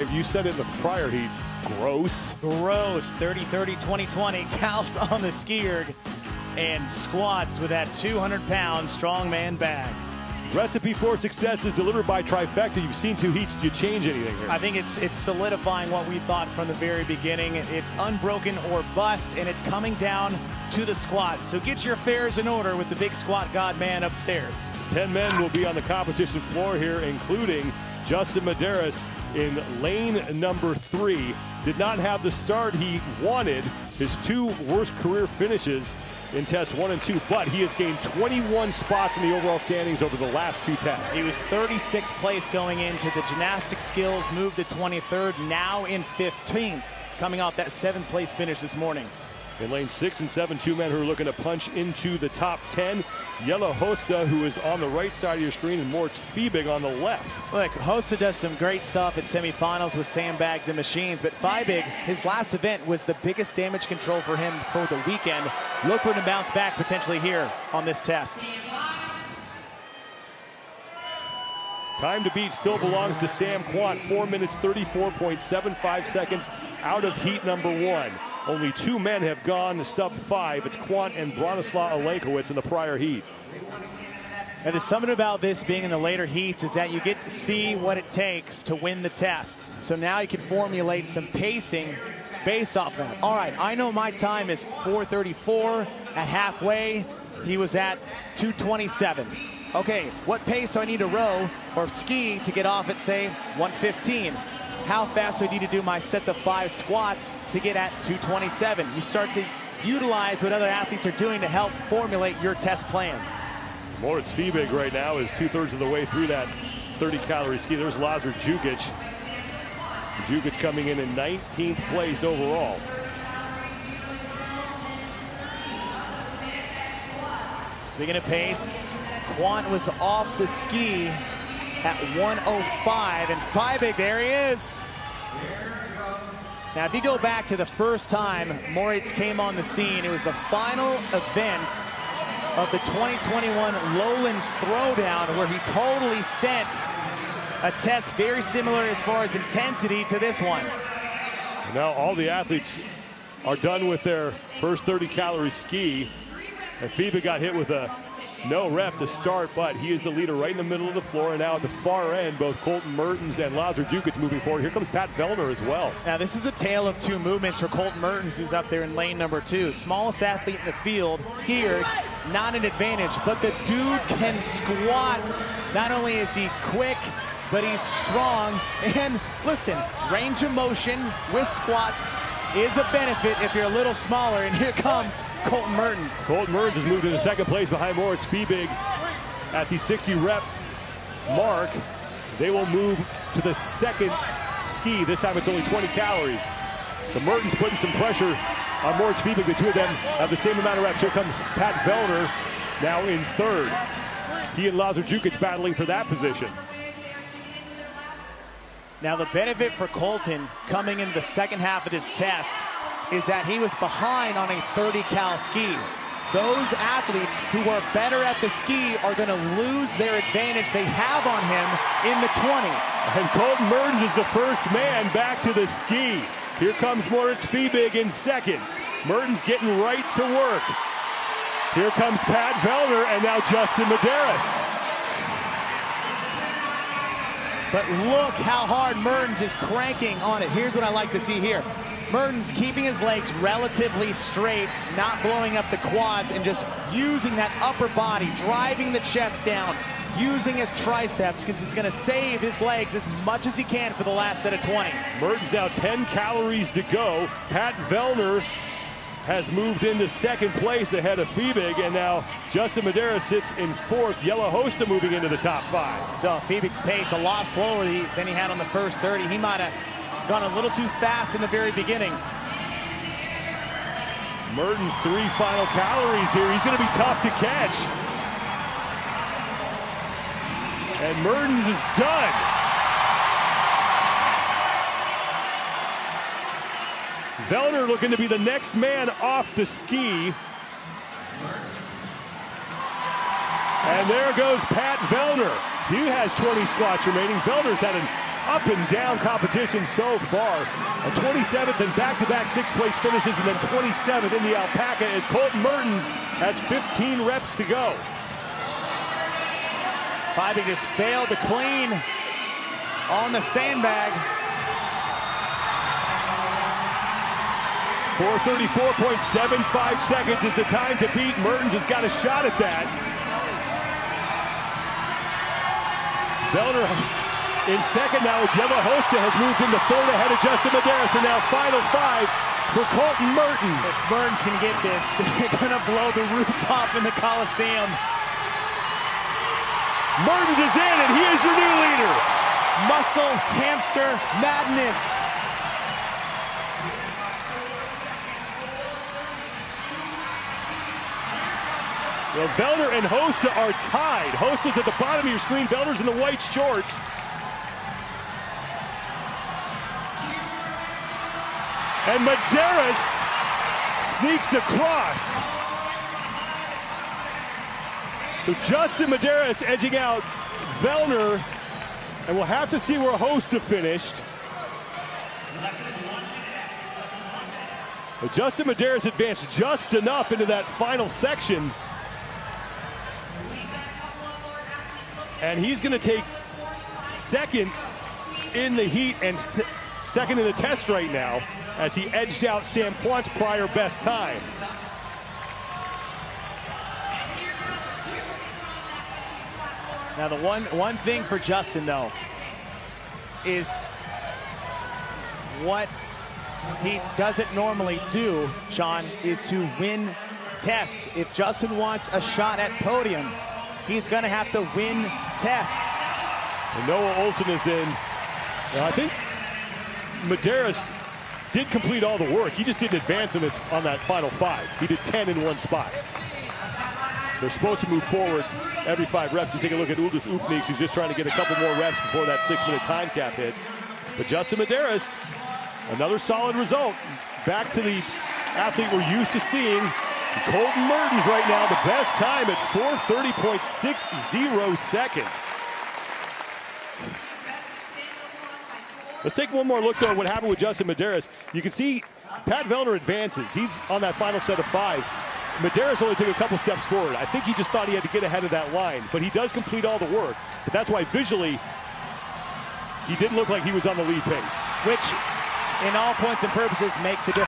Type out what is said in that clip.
You said it in the prior heat. Gross. Gross. 30-30, 20-20. Cal's on the ski erg and squats with that 200-pound strongman bag. Recipe for success is delivered by Trifecta. You've seen 2 heats. Do you change anything here? I think it's solidifying what we thought from the very beginning. It's unbroken or bust, and it's coming down to the squat. So get your affairs in order with the big squat god man upstairs. 10 men will be on the competition floor here, including Justin Medeiros in lane number 3. Did not have the start he wanted. His 2 worst career finishes in tests 1 and 2, but he has gained 21 spots in the overall standings over the last 2 tests. He was 36th place going into the gymnastic skills, moved to 23rd, now in 15th, coming off that 7th place finish this morning. In lane 6 and 7, 2 men who are looking to punch into the top 10. Yellow Hosta, who is on the right side of your screen, and Moritz Fiebig on the left. Look, Hosta does some great stuff at semifinals with sandbags and machines, but Fiebig, his last event was the biggest damage control for him for the weekend. Look for him to bounce back potentially here on this test. Time to beat still belongs to Sam Quant. 4 minutes 34.75 seconds out of heat number 1. Only 2 men have gone sub 5. It's Quant and Bronislaw Olenkowicz in the prior heat. And there's something about this being in the later heats is that you get to see what it takes to win the test. So now you can formulate some pacing based off that. All right, I know my time is 4:34 at halfway. He was at 2:27. Okay, what pace do I need to row or ski to get off at, say, 1:15? How fast do I need to do my sets of 5 squats to get at 2:27? You start to utilize what other athletes are doing to help formulate your test plan. Moritz Fiebig right now is 2/3 of the way through that 30-calorie ski. There's Lazar Jukic. Jukic coming in 19th place overall. Speaking of pace, Quant was off the ski at 1:05, and Fiebig, there he is. Now, if you go back to the first time Moritz came on the scene, it was the final event of the 2021 Lowlands Throwdown, where he totally sent a test very similar as far as intensity to this one. Now all the athletes are done with their first 30-calorie ski, and Fiebig got hit with a no rep to start, but he is the leader right in the middle of the floor. And now at the far end, both Colton Mertens and Lazar Jukic moving forward. Here comes Pat Vellner as well. Now this is a tale of 2 movements for Colton Mertens, who's up there in lane number 2. Smallest athlete in the field, skier, not an advantage, but the dude can squat. Not only is he quick, but he's strong. And listen, range of motion with squats is a benefit if you're a little smaller, and here comes Colton Mertens. Colton Mertens has moved into 2nd place behind Moritz Fiebig at the 60 rep mark. They will move to the 2nd ski. This time it's only 20 calories. So Mertens putting some pressure on Moritz Fiebig. The 2 of them have the same amount of reps. Here comes Pat Vellner now in 3rd. He and Lazar Jukic battling for that position. Now the benefit for Colton coming into the second half of this test is that he was behind on a 30-cal ski. Those athletes who are better at the ski are going to lose their advantage they have on him in the 20. And Colton Mertens is the first man back to the ski. Here comes Moritz Fiebig in 2nd. Mertens getting right to work. Here comes Pat Vellner and now Justin Medeiros. But look how hard Mertens is cranking on it. Here's what I like to see here. Mertens keeping his legs relatively straight, not blowing up the quads, and just using that upper body, driving the chest down, using his triceps, because he's gonna save his legs as much as he can for the last set of 20. Mertens now 10 calories to go. Pat Vellner has moved into 2nd place ahead of Fiebig, and now Justin Medeiros sits in 4th. Yellow Hosta moving into the top 5. So Fiebig's pace a lot slower than he had on the first 30. He might have gone a little too fast in the very beginning. Mertens 3 final calories here. He's going to be tough to catch. And Mertens is done. Vellner looking to be the next man off the ski. And there goes Pat Vellner. He has 20 squats remaining. Vellner's had an up and down competition so far. A 27th and back-to-back sixth-place finishes, and then 27th in the alpaca as Colton Mertens has 15 reps to go. Fiebig just failed to clean on the sandbag. 4:34.75 seconds is the time to beat. Mertens has got a shot at that. Vellner in second now. Gemma Hosta has moved into third ahead of Justin Medeiros, and now final 5 for Colton Mertens. If Mertens can get this, they're gonna blow the roof off in the Coliseum. Mertens is in, and he is your new leader. Muscle hamster madness. Well, Vellner and Hosta are tied. Hosta's at the bottom of your screen. Vellner's in the white shorts. And Medeiros sneaks across. So Justin Medeiros edging out Vellner, and we'll have to see where Hosta finished. But Justin Medeiros advanced just enough into that final section. And he's going to take second in the heat and second in the test right now as he edged out Sam Quant's prior best time. Now the one thing for Justin though is what he doesn't normally do, Sean, is to win tests. If Justin wants a shot at podium, he's going to have to win tests. And Noah Olson is in. Now, I think Medeiros did complete all the work. He just didn't advance on that final 5. He did 10 in one spot. They're supposed to move forward every 5 reps. You take a look at Uldis Upniks, who's just trying to get a couple more reps before that 6-minute time cap hits. But Justin Medeiros, another solid result. Back to the athlete we're used to seeing. Colton Mertens right now, the best time at 4:30.60 seconds. Let's take one more look, though, at what happened with Justin Medeiros. You can see Pat Vellner advances. He's on that final set of 5. Medeiros only took a couple steps forward. I think he just thought he had to get ahead of that line, but he does complete all the work. But that's why visually, he didn't look like he was on the lead pace. Which, in all points and purposes, makes a difference.